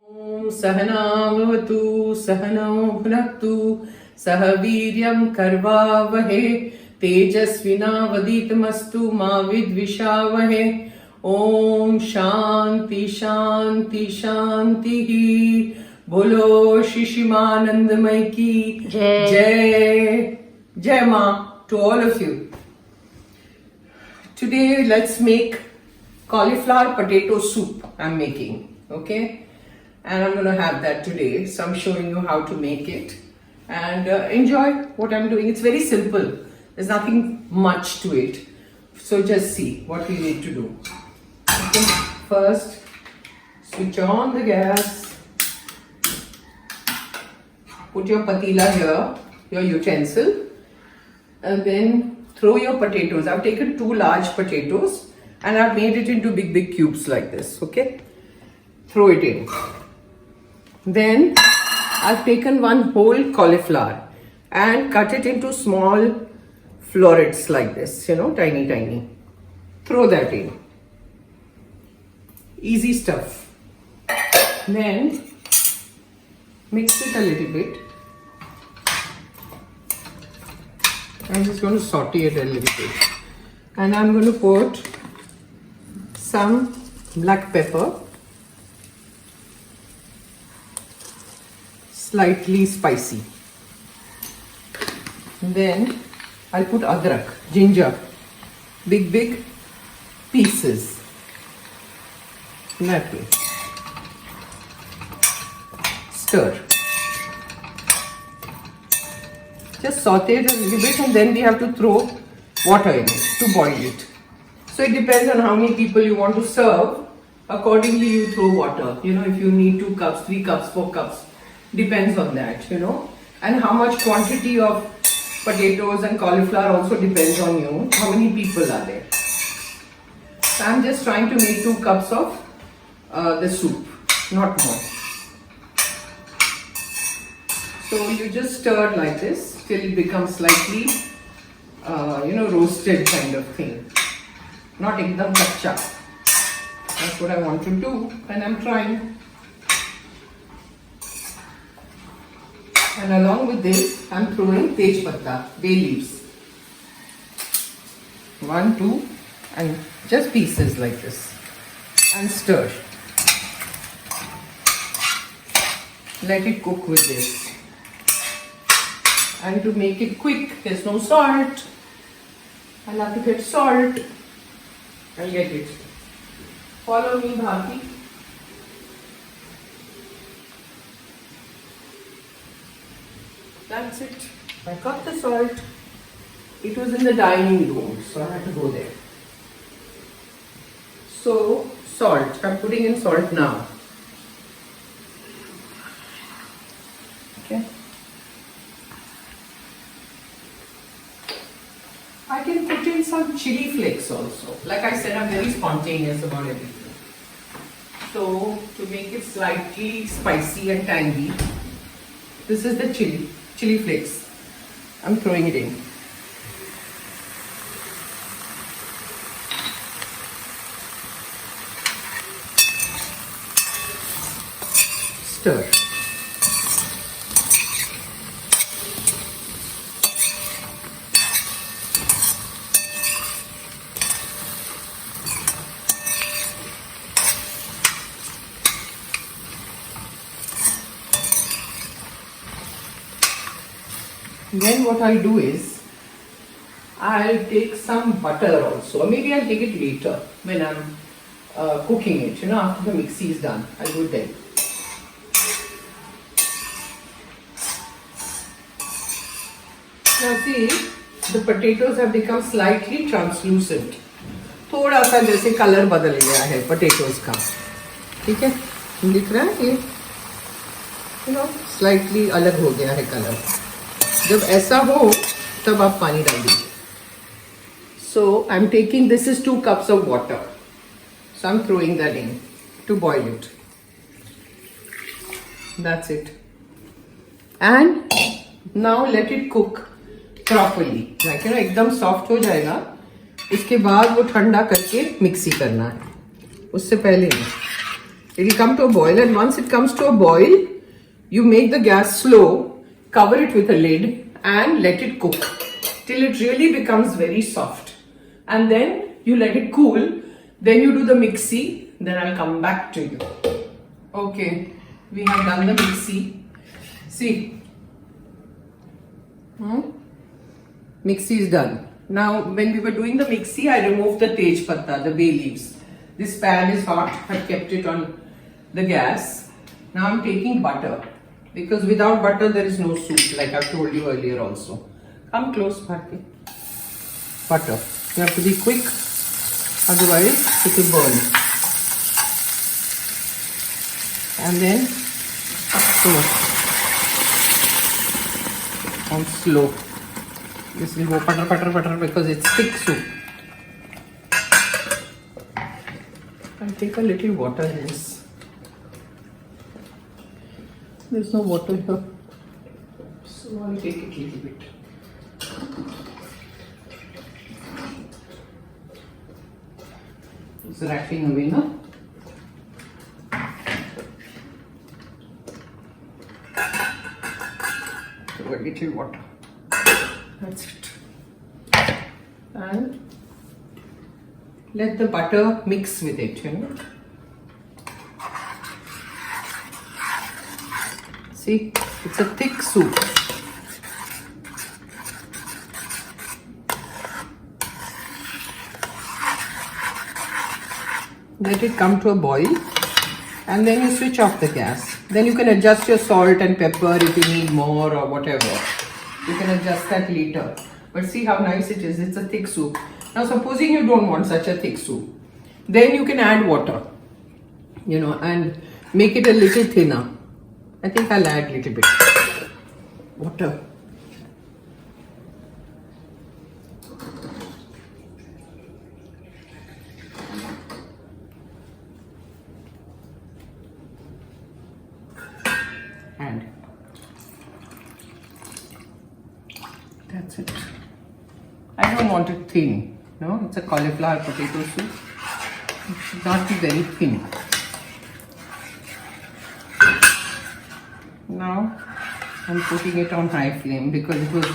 Om Sahana Bhavatu Sahano Bhunaktu Sah Viryam Karvavahe Tejasvinavaditamastu Ma Vidvishavahe Om Shanti Shanti Shanti Bolo Shishimanandamai ki Jai Jai Ma to all of you. Today let's make cauliflower potato soup. I'm making, okay? And I'm going to have that today. So I'm showing you how to make it and enjoy what I'm doing. It's very simple. There's nothing much to it. So just see what we need to do. Okay. First, switch on the gas. Put your patila here, your utensil, and then throw your potatoes. I've taken 2 large potatoes and I've made it into big cubes like this, okay? Throw it in. Then I've taken 1 whole cauliflower and cut it into small florets like this, tiny. Throw that in. Easy stuff. Then mix it a little bit. I'm just going to saute it a little bit. And I'm going to put some black pepper. Slightly spicy. Then I'll put adrak, ginger, big pieces. That way. Stir. Just saute it a little bit and then we have to throw water in it to boil it. So it depends on how many people you want to serve. Accordingly you throw water. If you need 2 cups, 3 cups, 4 cups. Depends on that, and how much quantity of potatoes and cauliflower also depends on you. How many people are there? So I'm just trying to make 2 cups of the soup, not more. So you just stir like this till it becomes slightly, roasted kind of thing. Not ekdam kacha. That's what I want to do, and I'm trying. And along with this, I'm throwing tej patta, bay leaves. 1, 2, and just pieces like this. And stir. Let it cook with this. And to make it quick, there's no salt. I'll have to get salt. I'll get it. Follow me, Bhati. That's it. I got the salt. It was in the dining room, so I had to go there. So, salt. I'm putting in salt now. Okay. I can put in some chili flakes also. Like I said, I'm very spontaneous about everything. So, to make it slightly spicy and tangy, this is the chili flakes. I'm throwing it in. Stir. Then what I'll do is, I'll take some butter also, or maybe I'll take it later when I'm cooking it, after the mixie is done. I'll do it then. Now see, the potatoes have become slightly translucent. थोड़ा सा जैसे colour बदल गया है potatoes का. ठीक है? दिख रहा है ये? Slightly अलग हो गया है कलर. जब ऐसा हो तब आप पानी डाल दीजिए. So I'm taking, this is 2 cups of water. So I'm throwing that in to boil it. That's it. And now let it cook properly. Like एकदम soft हो जाएगा. इसके बाद वो ठंडा करके मिक्सी करना है. उससे पहले नहीं. It will come to a boil, and once it comes to a boil, you make the gas slow, cover it with a lid and let it cook till it really becomes very soft. And then you let it cool, then you do the mixie, then I'll come back to you. Okay, we have done the mixie. See, mixie is done. Now when we were doing the mixie, I removed the tej patta, the bay leaves. This pan is hot, I kept it on the gas. Now I'm taking butter, because without butter there is no soup, like I've told you earlier also. Come close, Bharti. Butter. You have to be quick, otherwise it will burn. And then on slow. This will go putter because it's thick soup. I'll take a little water in this. There's no water here, so I'll take it a little bit. It's rattling away now. So a little water. That's it. And let the butter mix with it, you know. See, it's a thick soup. Let it come to a boil, and then you switch off the gas. Then you can adjust your salt and pepper if you need more or whatever. You can adjust that later. But see how nice it is. It's a thick soup. Now supposing you don't want such a thick soup, then you can add water, you know, and make it a little thinner. I think I'll add a little bit water. And that's it. I don't want it thin. No, it's a cauliflower potato soup. It should not be very thin. Now I'm putting it on high flame because it was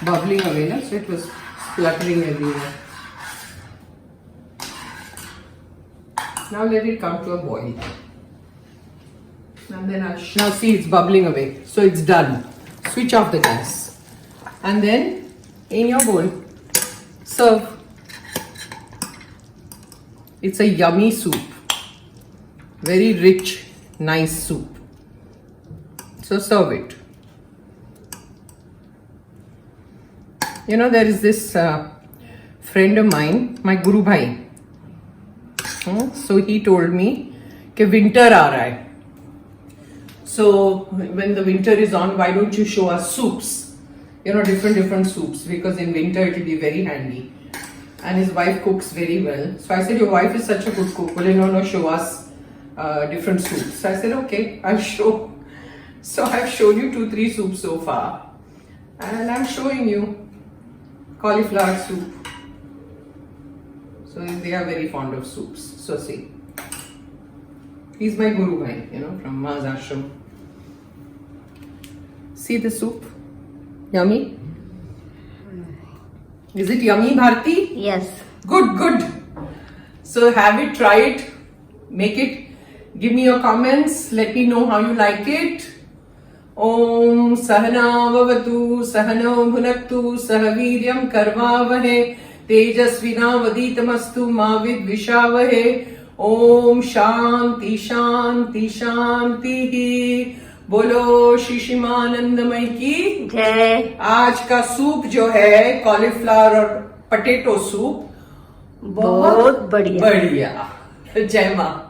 bubbling away, so it was spluttering everywhere. Now let it come to a boil. And then now see, it's bubbling away, so it's done. Switch off the gas, and then in your bowl, serve. It's a yummy soup, very rich, nice soup. So serve it. You know, there is this friend of mine, my Guru Bhai. So he told me that winter aa raha hai. So when the winter is on, why don't you show us soups? You know, different soups, because in winter it will be very handy. And his wife cooks very well. So I said, your wife is such a good cook. Well, no, show us different soups. So I said, okay, I'll show. So I've shown you 2-3 soups so far. And I'm showing you cauliflower soup. So they are very fond of soups. So see. He's my Guru Bhai, you know, from Ma's ashram. See the soup? Yummy? Is it yummy, Bharti? Yes. Good. So have it, try it, make it. Give me your comments. Let me know how you like it. Om Sahana Vavatu Sahano Bhunaktu Sahaviryam Karvavahe Tejasvina Vaditamastu Mavid Vishavahe. Om Shanti Shanti Shanti. बोलो शिशिमानंदमय की जय। आज का soup जो है cauliflower और potato soup बहुत बढ़िया। जय माँ।